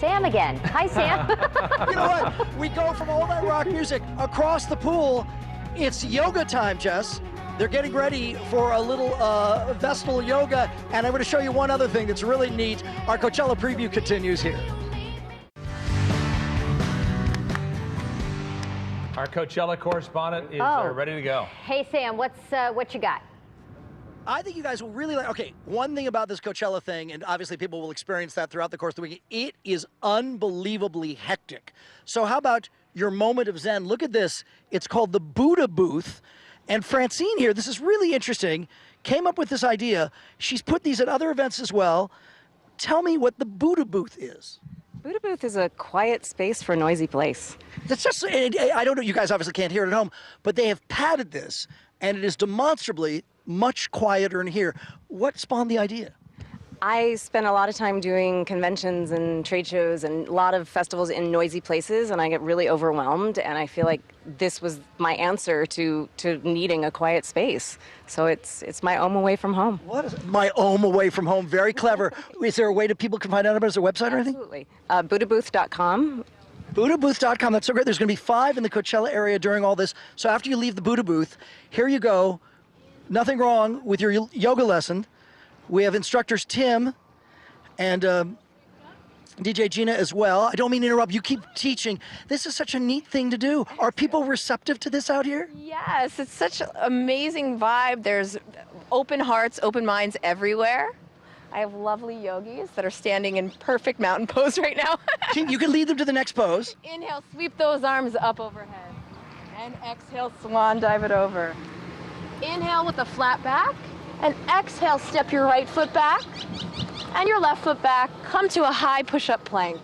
Sam again. Hi, Sam. You know what? We go from all that rock music across the pool. It's yoga time, Jess. They're getting ready for a little Vestal yoga, and I'm going to show you one other thing that's really neat. Our Coachella preview continues here. Our Coachella correspondent is ready to go. Hey, Sam, what you got? I think you guys will really like, okay, one thing about this Coachella thing, and obviously people will experience that throughout the course of the week, it is unbelievably hectic. So how about your moment of zen? Look at this. It's called the Buddha Booth. And Francine here, this is really interesting, came up with this idea. She's put these at other events as well. Tell me what the Buddha Booth is. Buddha Booth is a quiet space for a noisy place. It's just, I don't know, you guys obviously can't hear it at home, but they have padded this, and it is demonstrably much quieter in here. What spawned the idea? I spend a lot of time doing conventions and trade shows and a lot of festivals in noisy places, and I get really overwhelmed, and I feel like this was my answer to needing a quiet space. So it's my ohm away from home. What is it? My ohm away from home? Very clever. Is there a way that people can find out about it? Is there a website or anything? Absolutely. BuddhaBooth.com. BuddhaBooth.com. That's so great. There's going to be 5 in the Coachella area during all this. So after you leave the Buddha Booth, here you go. Nothing wrong with your yoga lesson. We have instructors Tim and DJ Gina as well. I don't mean to interrupt. You keep teaching. This is such a neat thing to do. Are people receptive to this out here? Yes, it's such an amazing vibe. There's open hearts, open minds everywhere. I have lovely yogis that are standing in perfect mountain pose right now. You can lead them to the next pose. Inhale, sweep those arms up overhead. And exhale, swan dive it over. Inhale with a flat back. And exhale, step your right foot back and your left foot back. Come to a high push-up plank.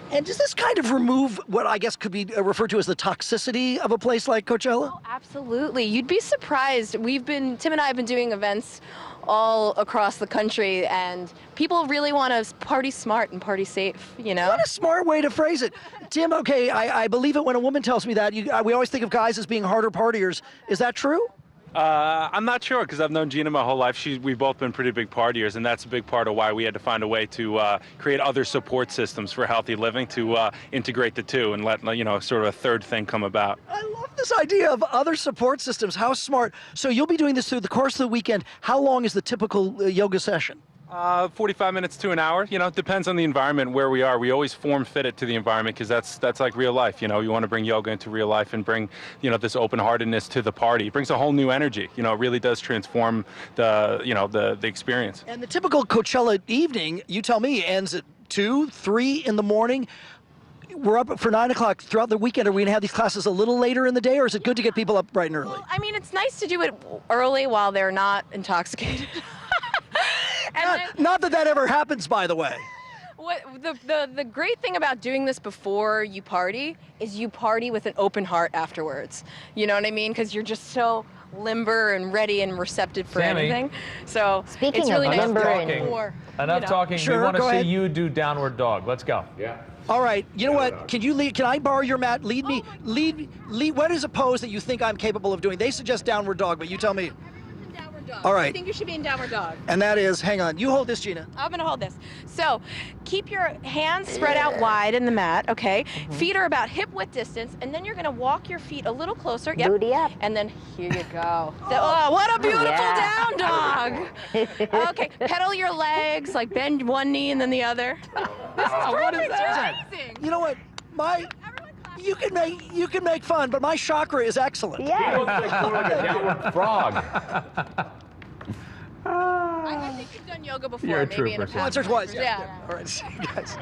And does this kind of remove what I guess could be referred to as the toxicity of a place like Coachella? Oh, absolutely. You'd be surprised. Tim and I have been doing events all across the country, and people really want to party smart and party safe, you know? What a smart way to phrase it. Tim, okay, I believe it when a woman tells me that. We always think of guys as being harder partiers. Is that true? I'm not sure, because I've known Gina my whole life. We've both been pretty big partiers, and that's a big part of why we had to find a way to create other support systems for healthy living, to integrate the two and let, sort of a third thing come about. I love this idea of other support systems. How smart. So you'll be doing this through the course of the weekend. How long is the typical yoga session? 45 minutes to an hour. It depends on the environment where we are. We always form fit it to the environment, because that's like real life. You want to bring yoga into real life and bring, this open-heartedness to the party. It brings a whole new energy. It really does transform the experience. And the typical Coachella evening, you tell me, ends at 2, 3 in the morning. We're up for 9 o'clock throughout the weekend. Are we going to have these classes a little later in the day, or is it good to get people up bright and early? Well, I mean, it's nice to do it early while they're not intoxicated. Not that ever happens, by the way. The great thing about doing this before you party is you party with an open heart afterwards. You know what I mean? Because you're just so limber and ready and receptive for anything. So Speaking it's really of nice limber Enough talking. Sure, we want to go see ahead. you do downward dog. Let's go. Yeah. All right. You know what? Can I borrow your mat? Lead me. Lead. What is a pose that you think I'm capable of doing? They suggest downward dog, but you tell me. Downward dog. All right. I think you should be in downward dog. And that is, hang on. You hold this, Gina. I'm going to hold this. So keep your hands spread out wide in the mat, okay? Feet are about hip width distance, and then you're going to walk your feet a little closer. Yep. Booty up. And then here you go. Oh, what a beautiful down dog. Okay, pedal your legs, like bend one knee and then the other. This is perfect. What is that? You know what? You can make fun, but my chakra is excellent. Yes. Like a downward frog. I think you've done yoga before, You're a maybe in a trooper. past. Once or twice. Yeah. All right, see you guys.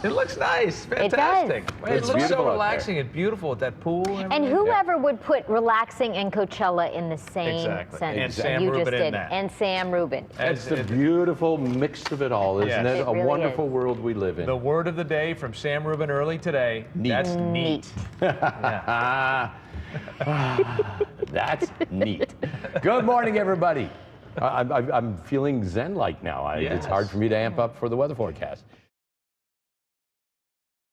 It looks nice. does. Fantastic. It It's looks beautiful so out relaxing and beautiful with that pool. And whoever would put relaxing and Coachella in the same Exactly. sentence And Sam you Rubin just in did. that. And Sam Rubin. It's the beautiful mix of it all, isn't Yes. it? It A really wonderful is. world we live in. The word of the day from Sam Rubin early today. Neat. That's neat. That's neat. Good morning, everybody. I'm feeling zen-like now. It's hard for me to amp up for the weather forecast.